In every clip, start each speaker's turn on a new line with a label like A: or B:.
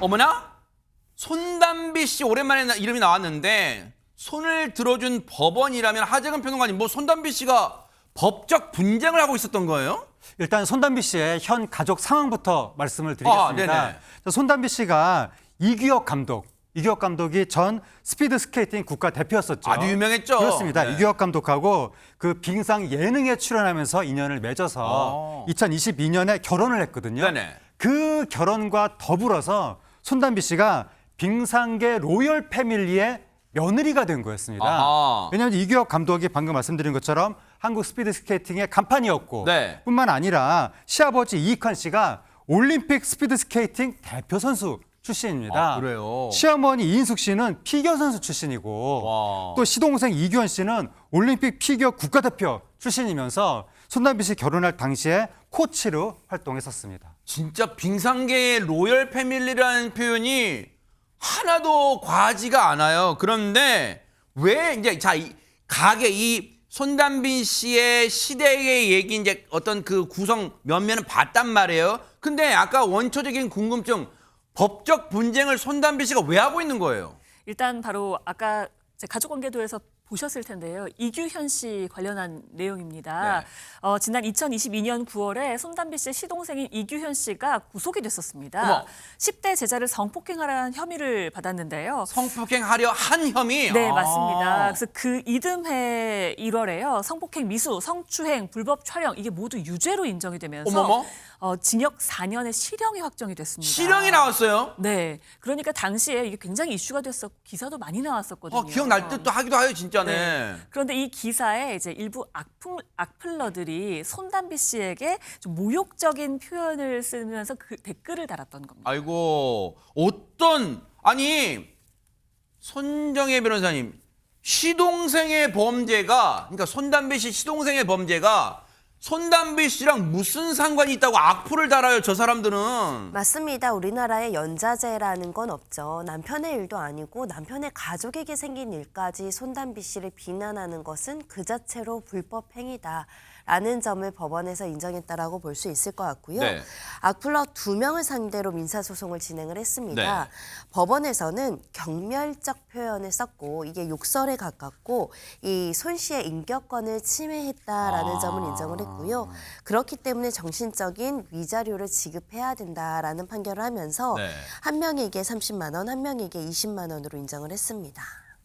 A: 어머나? 손담비 씨 오랜만에 이름이 나왔는데 손을 들어준 법원이라면 하재근 평론가님 뭐 손담비 씨가 법적 분쟁을 하고 있었던 거예요?
B: 일단 손담비 씨의 현 가족 상황부터 말씀을 드리겠습니다.
A: 네네.
B: 손담비 씨가 이규혁 감독이 전 스피드 스케이팅 국가 대표였었죠.
A: 아주 유명했죠.
B: 그렇습니다.
A: 네.
B: 이규혁 감독하고 그 빙상 예능에 출연하면서 인연을 맺어서 2022년에 결혼을 했거든요.
A: 네네.
B: 그 결혼과 더불어서 손담비 씨가 빙상계 로열 패밀리의 며느리가 된 거였습니다.
A: 아하.
B: 왜냐하면 이규혁 감독이 방금 말씀드린 것처럼 한국 스피드 스케이팅의 간판이었고
A: 네.
B: 뿐만 아니라 시아버지 이익환 씨가 올림픽 스피드 스케이팅 대표 선수 출신입니다.
A: 아, 그래요?
B: 시어머니 이인숙 씨는 피겨 선수 출신이고
A: 와.
B: 또 시동생 이규현 씨는 올림픽 피겨 국가대표 출신이면서 손담비 씨 결혼할 당시에 코치로 활동했었습니다.
A: 진짜 빙상계의 로열 패밀리라는 표현이 하나도 과하지가 않아요. 그런데 왜 이제 이 손담빈 씨의 시대의 얘기 이제 어떤 그 구성 면면은 봤단 말이에요. 근데 아까 원초적인 궁금증 법적 분쟁을 손담빈 씨가 왜 하고 있는 거예요?
C: 일단 바로 아까 가족관계도에서 보셨을 텐데요. 이규현 씨 관련한 내용입니다.
A: 네.
C: 지난 2022년 9월에 손담비 씨의 시동생인 이규현 씨가 구속이 됐었습니다.
A: 어머.
C: 10대 제자를 성폭행하라는 혐의를 받았는데요.
A: 성폭행하려 한 혐의?
C: 네,
A: 아.
C: 맞습니다. 그래서 그 이듬해 1월에요. 성폭행 미수, 성추행, 불법 촬영 이게 모두 유죄로 인정이 되면서
A: 어머머.
C: 징역 4년의 실형이 확정이 됐습니다.
A: 실형이 나왔어요?
C: 네, 그러니까 당시에 이게 굉장히 이슈가 됐었고 기사도 많이 나왔었거든요.
A: 기억날 듯도 하기도 하요 진짜네.
C: 네. 그런데 이 기사에 이제 일부 악플러들이 손담비 씨에게 좀 모욕적인 표현을 쓰면서 그 댓글을 달았던 겁니다.
A: 아이고 아니 손정혜 변호사님 시동생의 범죄가 그러니까 손담비 씨 시동생의 범죄가 손담비 씨랑 무슨 상관이 있다고 악플을 달아요 저 사람들은.
D: 맞습니다. 우리나라에 연좌제라는 건 없죠. 남편의 일도 아니고 남편의 가족에게 생긴 일까지 손담비 씨를 비난하는 것은 그 자체로 불법 행위다. 라는 점을 법원에서 인정했다라고 볼 수 있을 것 같고요.
A: 네.
D: 악플러 2명을 상대로 민사소송을 진행을 했습니다.
A: 네.
D: 법원에서는 경멸적 표현을 썼고 이게 욕설에 가깝고 이 손 씨의 인격권을 침해했다라는 점을 인정을 했고요. 그렇기 때문에 정신적인 위자료를 지급해야 된다라는 판결을 하면서
A: 네.
D: 한 명에게 30만 원, 한 명에게 20만 원으로 인정을 했습니다.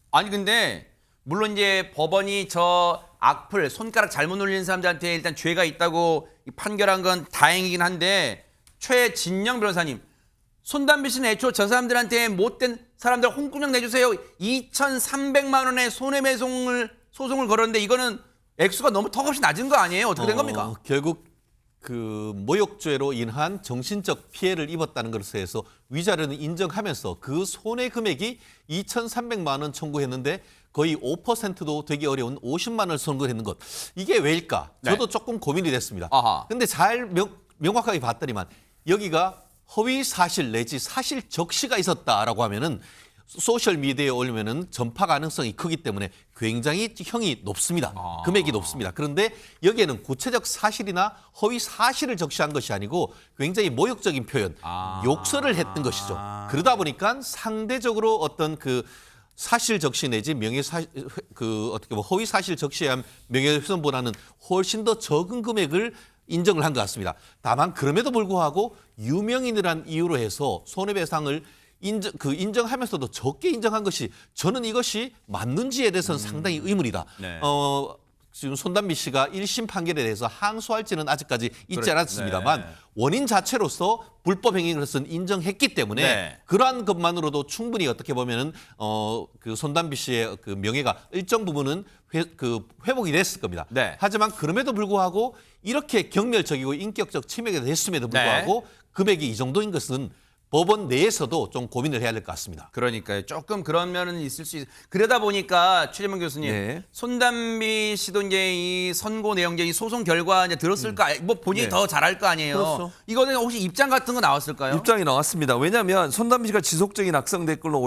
A: 아니 근데 물론 이제 법원이 저 악플 손가락 잘못 올리는 사람들한테 일단 죄가 있다고 판결한 건 다행이긴 한데 최진영 변호사님 손담비 씨는 애초 저 사람들한테 못된 사람들 홍군형 내주세요 2,300만 원의 손해배송을 소송을 걸었는데 이거는 액수가 너무 턱없이 낮은 거 아니에요? 어떻게 된 겁니까?
E: 결국 그 모욕죄로 인한 정신적 피해를 입었다는 것에 대해서 위자료는 인정하면서 그 손해 금액이 2,300만 원 청구했는데 거의 5%도 되기 어려운 50만 원을 선고했는 것. 이게 왜일까? 저도 조금 고민이 됐습니다.
A: 아하.
E: 근데 잘 명확하게 봤더니만 여기가 허위 사실 내지 사실 적시가 있었다라고 하면은 소셜 미디어에 올리면은 전파 가능성이 크기 때문에 굉장히 형이 높습니다. 금액이 높습니다. 그런데 여기에는 구체적 사실이나 허위 사실을 적시한 것이 아니고 굉장히 모욕적인 표현, 욕설을 했던 것이죠. 그러다 보니까 상대적으로 어떤 그 사실 적시 내지 어떻게 보면 허위 사실 적시에 의한 명예훼손보다는 훨씬 더 적은 금액을 인정을 한 것 같습니다. 다만 그럼에도 불구하고 유명인이란 이유로 해서 손해배상을 인정하면서도 적게 인정한 것이 저는 이것이 맞는지에 대해서는 상당히 의문이다.
A: 네.
E: 지금 손담비 씨가 1심 판결에 대해서 항소할지는 아직까지 있지 않았습니다만
A: 네.
E: 원인 자체로서 불법 행위인 것은 인정했기 때문에
A: 네.
E: 그러한 것만으로도 충분히 어떻게 보면은 그 손담비 씨의 그 명예가 일정 부분은 회복이 됐을 겁니다.
A: 네.
E: 하지만 그럼에도 불구하고 이렇게 경멸적이고 인격적 침해가 됐음에도 불구하고 금액이 이 정도인 것은 법원 내에서도 좀 고민을 해야 될 것 같습니다.
A: 그러니까요. 조금 그런 면은 있을 수 있어요. 그러다 보니까 최재문 교수님,
F: 네.
A: 손담비 씨도 이제 이 선고 내용, 이 소송 결과 이제 들었을 거, 뭐 본인이
F: 네.
A: 더 잘할 거 아니에요.
F: 그렇죠.
A: 이거는 혹시 입장 같은 거 나왔을까요?
F: 입장이 나왔습니다. 왜냐하면 손담비 씨가 지속적인 악성 댓글로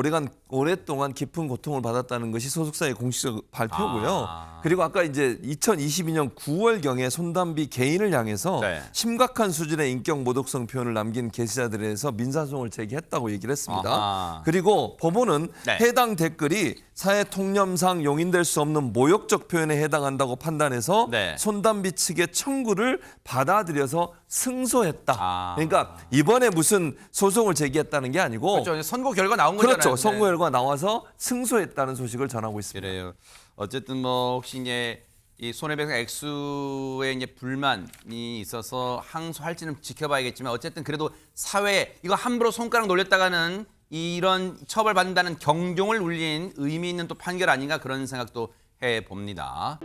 F: 오랫동안 깊은 고통을 받았다는 것이 소속사의 공식적 발표고요. 그리고 아까 이제 2022년 9월경에 손담비 개인을 향해서
A: 네.
F: 심각한 수준의 인격 모독성 표현을 남긴 게시자들에서 민사소송을 소송을 제기했다고 얘기를 했습니다.
A: 아하.
F: 그리고 법원은
A: 네.
F: 해당 댓글이 사회 통념상 용인될 수 없는 모욕적 표현에 해당한다고 판단해서
A: 네.
F: 손담비 측의 청구를 받아들여서 승소했다.
A: 아.
F: 그러니까 이번에 무슨 소송을 제기했다는 게 아니고
A: 그렇죠. 선고 결과 나온 거잖아요.
F: 그렇죠.
A: 네.
F: 선고 결과 나와서 승소했다는 소식을 전하고 있습니다.
A: 그래요. 어쨌든 뭐 혹시 이제 이 손해배상 액수에 이제 불만이 있어서 항소할지는 지켜봐야겠지만 어쨌든 그래도 사회에 이거 함부로 손가락 놀렸다가는 이런 처벌받는다는 경종을 울린 의미 있는 또 판결 아닌가 그런 생각도 해 봅니다.